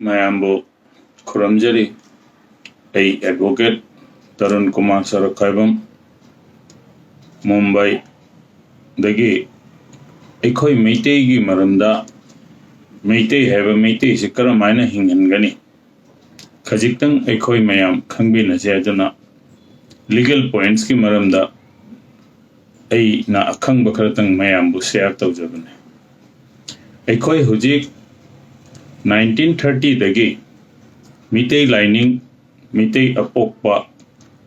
ꯃꯌꯥꯝꯕꯨ ꯈꯨꯔꯨꯝꯖꯔꯤ ꯑꯩ ꯑꯦꯗꯚꯣꯀꯦꯠ ꯇꯔꯨꯟ ꯀꯨꯃꯥꯔ ꯁꯔꯈꯥꯏꯕꯝ ꯃꯨꯝꯕꯥꯏꯗꯒꯤ ꯑꯩꯈꯣꯏ ꯃꯩꯇꯩꯒꯤ ꯃꯔꯝꯗ ꯃꯩꯇꯩ ꯍꯥꯏꯕ ꯃꯩꯇꯩꯁꯤ ꯀꯔꯝꯍꯥꯏꯅ ꯍꯤꯡꯍꯟꯒꯅꯤ ꯈꯖꯤꯛꯇꯪ ꯑꯩꯈꯣꯏ ꯃꯌꯥꯝ ꯈꯪꯃꯤꯟꯅꯁꯦ ꯑꯗꯨꯅ ꯂꯤꯒꯦꯜ ꯄꯣꯏꯟꯠꯁꯀꯤ ꯃꯔꯝꯗ ꯑꯩꯅ ꯑꯈꯪꯕ ꯈꯔꯇꯪ ꯃꯌꯥꯝꯕꯨ ꯁꯦꯌꯔ ꯇꯧꯖꯕꯅꯤ ꯑꯩꯈꯣꯏ ꯍꯧꯖꯤꯛ 1930 ꯃꯤꯇꯩ ꯂꯥꯏꯅꯤꯡ ꯃꯤꯇꯩ ꯑꯄꯣꯛꯄ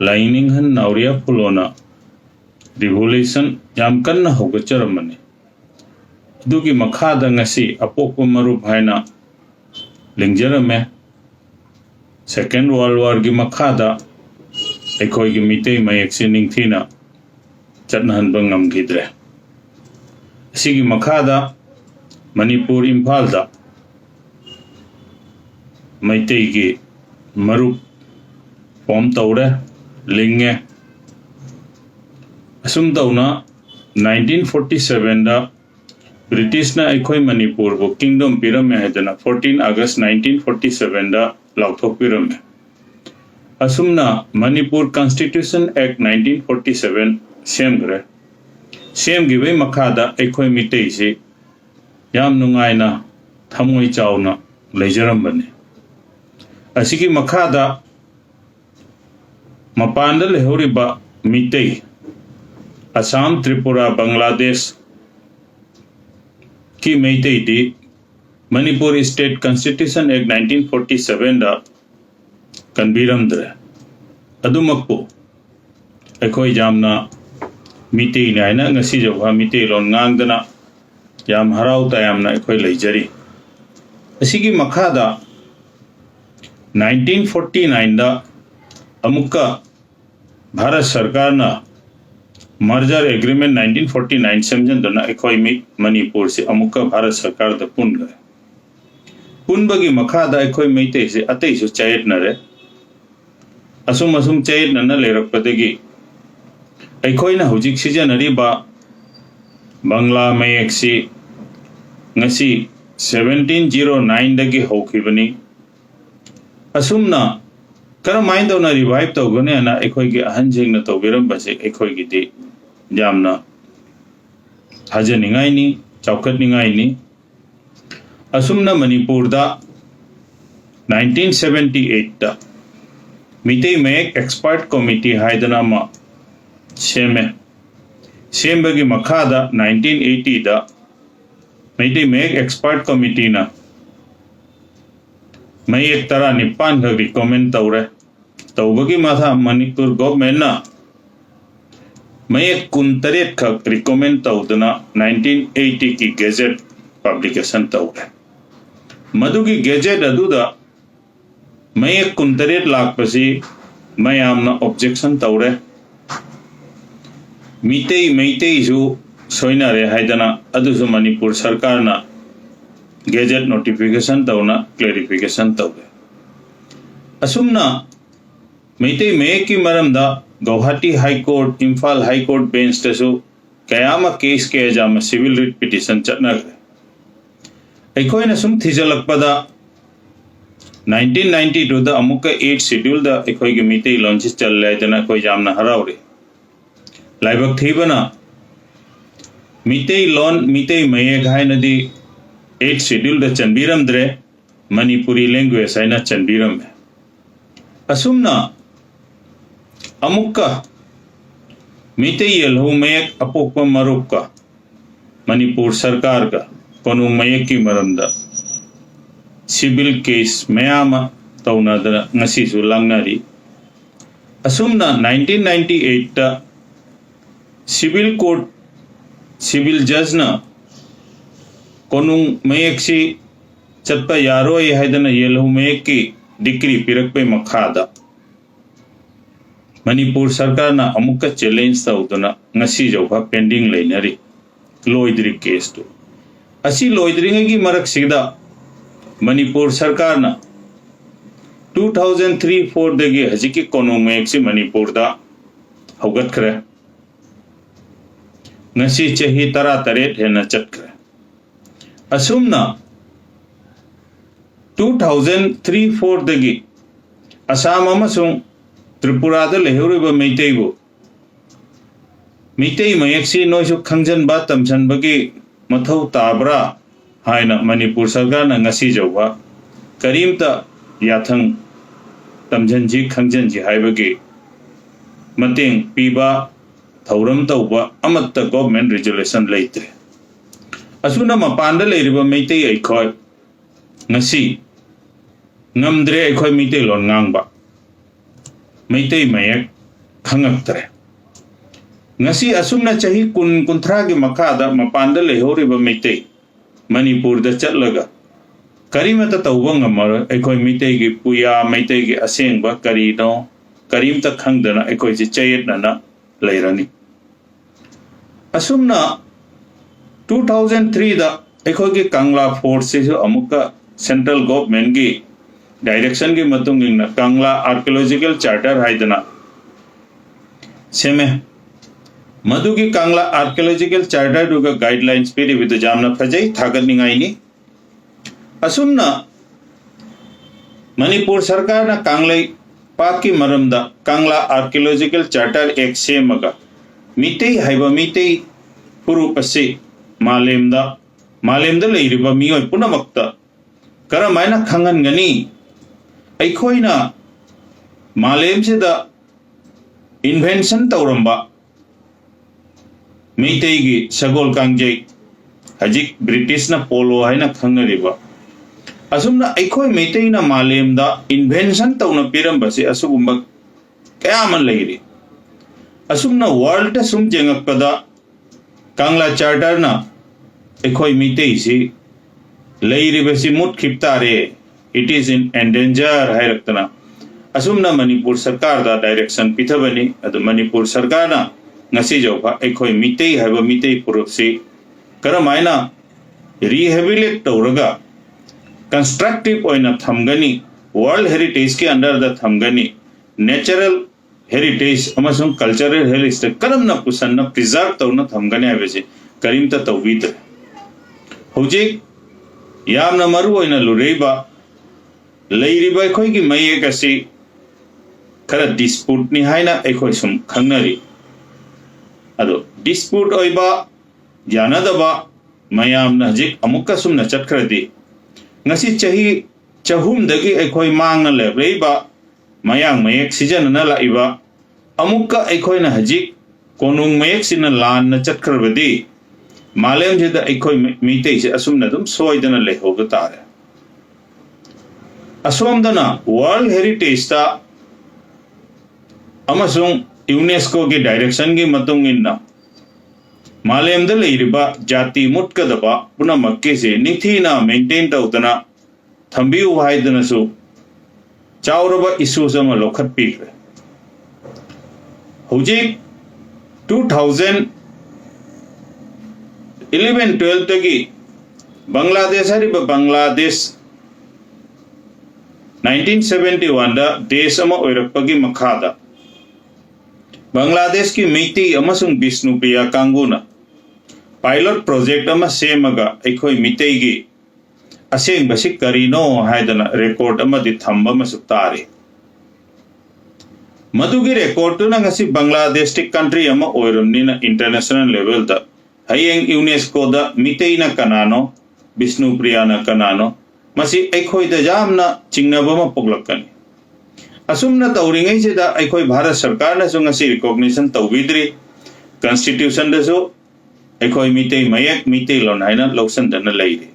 ꯂꯥꯏꯅꯤꯡꯍꯟ ꯅꯥꯎꯔꯤꯌꯥ ꯐꯨꯂꯣꯅ ꯔꯤꯚꯣꯂꯨꯁꯟ ꯌꯥꯝ ꯀꯟꯅ ꯍꯧꯒꯠꯆꯔꯝꯕꯅꯤ ꯑꯗꯨꯒꯤ ꯃꯈꯥꯗ ꯉꯁꯤ ꯑꯄꯣꯛꯄ ꯃꯔꯨꯞ ꯍꯥꯏꯅ ꯂꯤꯡꯖꯔꯝꯃꯦ ꯁꯦꯀꯦꯟ ꯋꯥꯔꯜड ꯋꯥꯔꯒꯤ ꯃꯈꯥꯗ ꯑꯩꯈꯣꯏꯒꯤ ꯃꯤꯇꯩ ꯃꯌꯦꯛꯁꯤ ꯅꯤꯡꯊꯤꯅ ꯆꯠꯅꯍꯟꯕ ꯉꯝꯈꯤꯗ꯭ꯔꯦ ꯑꯁꯤꯒꯤ ꯃꯈꯥꯗ ꯃꯅꯤꯄꯨꯔ ꯏꯝꯐꯥꯜꯗ ꯃꯩꯇꯩꯒꯤ ꯃꯔꯨꯞ ꯐꯣꯝ ꯇꯧꯔꯦ ꯂꯤꯡꯉꯦ ꯑꯁꯨꯝ ꯇꯧꯅ 1947ꯗ ꯕ꯭ꯔꯤꯇꯤꯁꯅ ꯑꯩꯈꯣꯏ ꯃꯅꯤꯄꯨꯔꯕꯨ ꯀꯤꯡꯗꯝ ꯄꯤꯔꯝꯃꯦ ꯍꯥꯏꯗꯅ 14 ꯑꯥꯒꯁ 1947ꯗ ꯂꯥꯎꯊꯣꯛꯄꯤꯔꯝꯃꯦ ꯑꯁꯨꯝꯅ ꯃꯅꯤꯄꯨꯔ ꯀꯟꯁꯇꯤꯇ꯭ꯌꯨꯁꯟ ꯑꯦꯛ 1947 ꯁꯦꯝꯈ꯭ꯔꯦ ꯁꯦꯝꯈꯤꯕꯩ ꯃꯈꯥꯗ ꯑꯩꯈꯣꯏ ꯃꯤꯇꯩꯁꯤ ꯌꯥꯝ ꯅꯨꯡꯉꯥꯏꯅ ꯊꯃꯣꯏ ꯆꯥꯎꯅ ꯂꯩꯖꯔꯝꯕꯅꯤ ꯑꯁꯤꯒꯤ ꯃꯈꯥꯗ ꯃꯄꯥꯟꯗ ꯂꯩꯍꯧꯔꯤꯕ ꯃꯤꯇꯩ ꯑꯁꯥꯝ ꯇ꯭ꯔꯤꯄꯨꯔꯥ ꯕꯪꯒ꯭ꯂꯥꯗꯦश की मैतेदी मणिपुर स्टेट कॉन्स्टिट्यूशन एक्ट 1947 कन्बीरमद्रे अदुमक्पु अखोई जामना मिते नायना ngasi jawha mite lon ngangdana yam harau tayamna अखोई लेजरी असigi मखादा 1949 दा अमुक्का भारत सरकार ना मर्जर एग्रीमेंट 1949 समझन अखोई मणिपुर से अमुक्का भारत सरकार द पुन गए पुनबगी मखादा अखोई मैते से अतैसु चयतनरे असुम असुम चयतनना लेरकपदगी अखोइना हुजिक सिजनरीबा बांग्ला मयेक्सी ngasi 1709 दगी होखिबनी असुमना करमाइन दौना रिवाइव तौगने ना अखोइगे अहनजिंगना तौबिरम बसे अखोइगिदि जामना हाजनिंगाइनी चौकतनिंगाइनी असुमना मणिपुर दा 1978 दा मिते मयेक एक्सपर्ट कमिटी हाइदना मा सेमबगी मखादा 1980 दा मिते मयेक एक्सपर्ट कमिटी ना मयेक तरा निपान का रिकमेंड तौरे तौबगी माथा मणिपुर गवर्नमेंट ना मयेक कुंतरेत का रिकमेंड तौदना 1980 की गैजेट पब्लिकेशन तौरे मधुगी गैजेट अदुदा मयेक कुंतरेत लाखपसी मयामना ऑब्जेक्शन तौरे मिते जो सोइनारे हाइदना अदुसु मणिपुर सरकार ना गैजेट नोटिफिकेशन तौना क्लैरिफिकेशन तौरे असुमना मिते मयेक की मरमदा Guwahati high court Imphal high court bench तसु कयामा केस के जामा सिविल रिट पिटिशन चटनगरे अखोइना सुम थिजलकपदा 1992 दा अमुका 8 शेड्यूल दा अखोइगे मिते लॉन्च चलले जना कोई जामना हरावरे लाइबक थीबना मिते लोन मिते मयेक हाइनदी 8 शेड्यूल दा चनबीरमद्रे मणिपुरी लैंग्वेज हाइना चनबीरम असुमना अमुक्का मिते यलहु मयेक अपोक्पा मरुक्का मणिपुर सरकार का कोनु मयेक की मरमदा सिविल केस मयामा तौनादना ngasisu langnari asumna 1998 ta civil court civil जज ना कोनु मयेक सी चत्पा यारोय हाइदना यलहु मयेक की डिक्री पिरकपे मखादा मणिपुर सरकार ना अमुक्का चैलेंज तौदना ngasi जौहा पेंडिंग लेनरी लोइद्री केस तो असी लोइद्रिंगी मरक सिदा मणिपुर सरकार ना 2003-4 दगी हजिकी कोनु मयेक सी मणिपुर दा हौगतखरे ngasi chahi tara taret hena chakre asumna 2003-4 Assam अमसुंग त्रिपुरादा लेहौरिबा मैतेइबु मैतेइ मयेक्सी नोइसु खंजनबा तमसनबगी मथौ ताब्रा हाइना Manipur सरकारना ngasi जौबा करीमता याथंग तमजनजी खंजनजी हाइबगी मतेंग पीबा थौरम तौबा अमत्ता गवर्नमेंट रेजुलेशन लेत्रे असुना मपानदा लेरिबा मैतेइ अइखोय ngasi ngamdre अइखोय मैतेइ लोन ngang मैतेइ मयक खंगक्तरे ngasi asumna chahi kun kunthra gi makhada mapanda lehoriba Meitei Manipur दा चटलगा करीमता तौबा ngamar अइखोय मैतेइ gi puya मैतेइ gi asengba karino करीमता खंगदना अइखोय ji chayetna leirani asumna 2003 दा अइखोय gi Kangla Fort se amuka central government gi direction gi matung ingna Kangla archaeological charter haidana seme मधुगी Kangla archaeological charter दुगा guidelines पे विद जामना फजै थागनिंगाइनी असुमना मणिपुर सरकार ना कांगलाई पाकी मरमदा कांगला आर्कियोलॉजिकल चार्टर एक सेमगा मितेइ हाइबा मितेइ पुरुपसे मालेमदा लेरिबा मियोय पुनमक्ता करमायना खंगनगनी अइखोइना मालेमसेदा इन्वेंशन तौरंबा मैतेइ की सगोल कांगजे हजिक ब्रिटिश ना पोलो है ना खंगरिबा असुमना अइखोय मैतेइ ना मालेमदा इन्वेंशन तौना पिरंबसे असुगुंबा कयामन लेरि असुमना वर्ल्ड सुम जेंगकदा कांगला चार्टर ना अइखोय मैतेइ से लेरिबसे मुट खिपतारे इट इज इन एंडेंजर है रक्तना असुमना मणिपुर सरकार दा डायरेक्शन पिथबनी अदु मणिपुर सरकार ना ngasi jauba अइखोय मितेइ हाइबा मितेइ पुरुपसे करमायना रिहेबिलिट तौरगा कंस्ट्रक्टिव ओइना थमगनी वर्ल्ड हेरिटेज के अंडर द थमगनी नेचुरल हेरिटेज अमसुंग कल्चरल हेरिटेज करमना पुसन्ना प्रिजर्व तौना थमगनी हाइबसे करीमता तौबीत होजे यामना मरु ओइना लुरेबा लेरिबा अइखोय की मयेक असे खरा डिस्प्यूट नि हाइना अइखोय सुम खंगनरी अदो डिस्प्यूट ओइबा यानदबा मयामना हजिक अमुक्का सुमना चटखरदि ngasi chahi chahum dagi अइखोय मांगना लेबरेबा मयांग मयेक सिजनना लाइबा अमुक्का अइखोयना हजिक कोनुंग मयेक सिना लान चटखरबदि मालेम जेदा अइखोय मितेइ से असुमना दुम सोयदना लेहोब तारे असोमदना वर्ल्ड हेरिटेज ता अमसुंग यूनेस्को की डायरेक्शन की मतुंग इन्ना मालेमदा लेरिबा जाति मुटकदबा पुनमक्के से निथीना मेंटेन तौतना थंबियु हाइदनसु चाउरबा इश्यूज अमा लोखत पीख्रे हुजिक 2011-12 तगी बांग्लादेश हरिबा बांग्लादेश 1971 दा देश अमा ओइरक्पगी मखादा बांग्लादेश की मैतेइ अमसुंग बिष्णुप्रिया कांगुना पायलट प्रोजेक्ट अमा सेमगा अइखोय मितेइ की असेंबसि करिनो हाइदना रिकॉर्ड अमदि थंबा मसु तारे मधुगी रिकॉर्ड तुना ngasi बांग्लादेश टी कंट्री अमा ओइरमनिना इंटरनेशनल लेवल दा हयेंग यूनेस्को दा मितेइ ना कनानो बिष्णुप्रिया ना कनानो मसि अइखोय दा जामना चिंगनबमा पोगलकनी असुमना तौरिंगै से दा अइखोय भारत सरकार ना ngasi रिकॉग्निशन तौबिद्री कॉन्स्टिट्यूशन दसो अइखोय मितेइ मयक मितेइ लोन हाइना लौसन दना लेरि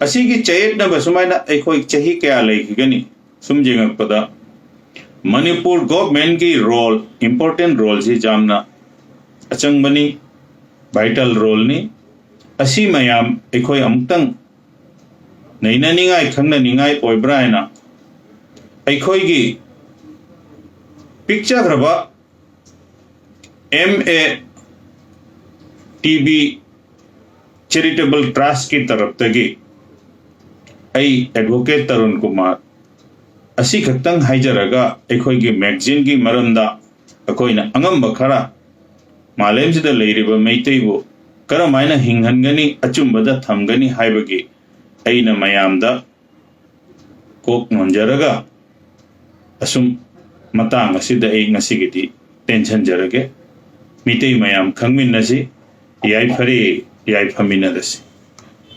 असिगी चयेतना बसुमाइना अइखोय चही क्या लेखिगनी सुमजेंगपदा मणिपुर गवर्नमेंट की रोल इंपॉर्टेंट रोल से जामना अचंगबनी वाइटल रोल नि असि मयाम अइखोय अमुक्तंग नैनानिंगाय खंगनानिंगाय ओइब्रायना अइखोयगी पिक्चर रबा MATB चैरिटेबल ट्रस्ट की तरफ तगी आई एडवोकेट तरुण कुमार असी खक्तंग हाइजरगा अइखोयगी मैगजीन की मरमदा अखोयना अंगम खरा मालेमसिदा लेरिबा मैतेइबो करमायना हिंगनगनी अचुंबदा थमगनी हाइबगी अइना मयामदा ꯀꯣꯛ ꯅꯣꯟꯖꯔꯒ ꯑꯁꯨꯝ ꯃꯇꯥꯡ ꯑꯁꯤꯗ ꯑꯩ ꯉꯁꯤꯒꯤꯗꯤ ꯇꯦꯟꯁꯟꯖꯔꯒꯦ ꯃꯤꯇꯩ ꯃꯌꯥꯝ ꯈꯪꯃꯤꯟꯅꯁꯤ ꯌꯥꯏꯐꯔꯦ ꯌꯥꯏꯐꯃꯤꯟꯅꯔꯁꯤ